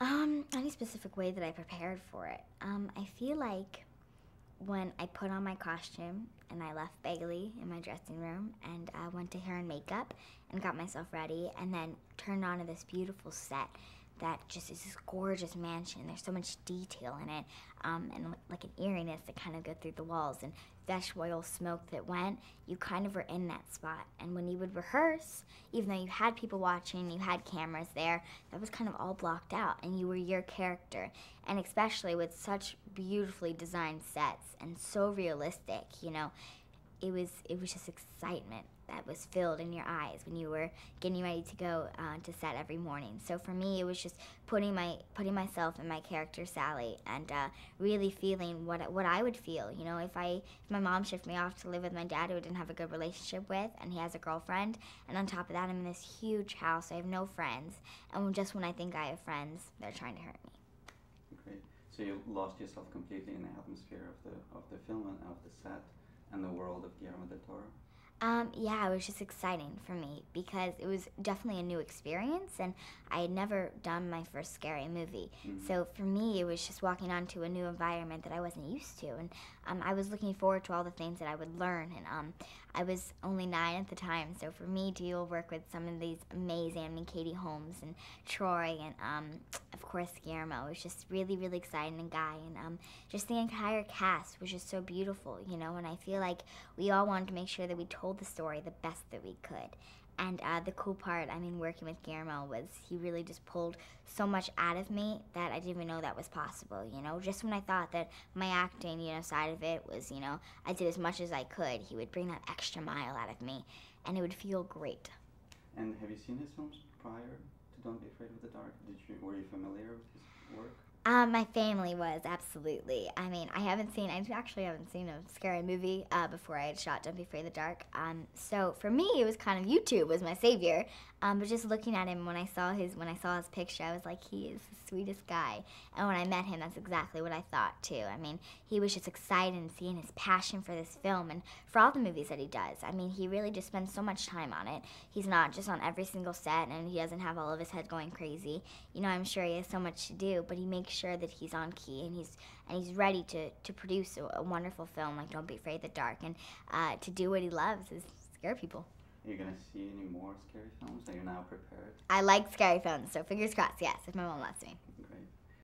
Any specific way that I prepared for it? I feel like when I put on my costume and I left Bailee in my dressing room and I went to hair and makeup and got myself ready and then turned onto this beautiful set that just is this gorgeous mansion. There's so much detail in it, and like an eeriness that kind of go through the walls and vegetable oil smoke that went. You kind of were in that spot. And when you would rehearse, even though you had people watching, you had cameras there, that was kind of all blocked out, and you were your character. And especially with such beautifully designed sets and so realistic, it was just excitement that was filled in your eyes when you were getting ready to go to set every morning. So for me, it was just putting myself in my character Sally and really feeling what I would feel. If my mom shifted me off to live with my dad, who I didn't have a good relationship with, and he has a girlfriend, and on top of that, I'm in this huge house. I have no friends, and just when I think I have friends, they're trying to hurt me. Great. So you lost yourself completely in the atmosphere of the film and of the set and the world of Guillermo del Toro? Yeah, it was just exciting for me because it was definitely a new experience, and I had never done my first scary movie. Mm-hmm. So for me, it was just walking onto a new environment that I wasn't used to, and I was looking forward to all the things that I would learn. And I was only 9 at the time, so for me to work with some of these amazing, Katie Holmes and Troy, and of course Guillermo, it was just really, really exciting. And Guy, and just the entire cast was just so beautiful, and I feel like we all wanted to make sure that we told the story the best that we could. And the cool part, working with Guillermo, was he really just pulled so much out of me that I didn't even know that was possible, Just when I thought that my acting, side of it was, I did as much as I could, he would bring that extra mile out of me, and it would feel great. And have you seen his films prior to Don't Be Afraid of the Dark? Were you familiar with his work? My family was, absolutely. I actually haven't seen a scary movie before I had shot Don't Be Afraid of the Dark. So for me, it was kind of YouTube was my savior. But just looking at him when I saw his picture, I was like, he is the sweetest guy. And when I met him, that's exactly what I thought too. He was just excited and seeing his passion for this film and for all the movies that he does. He really just spends so much time on it. He's not just on every single set, and he doesn't have all of his head going crazy. I'm sure he has so much to do, but he makes sure that he's on key and he's ready to produce a wonderful film like Don't Be Afraid of the Dark, and to do what he loves is scare people. Are you going to see any more scary films? Are you now prepared? I like scary films, so fingers crossed, yes, if my mom lets me.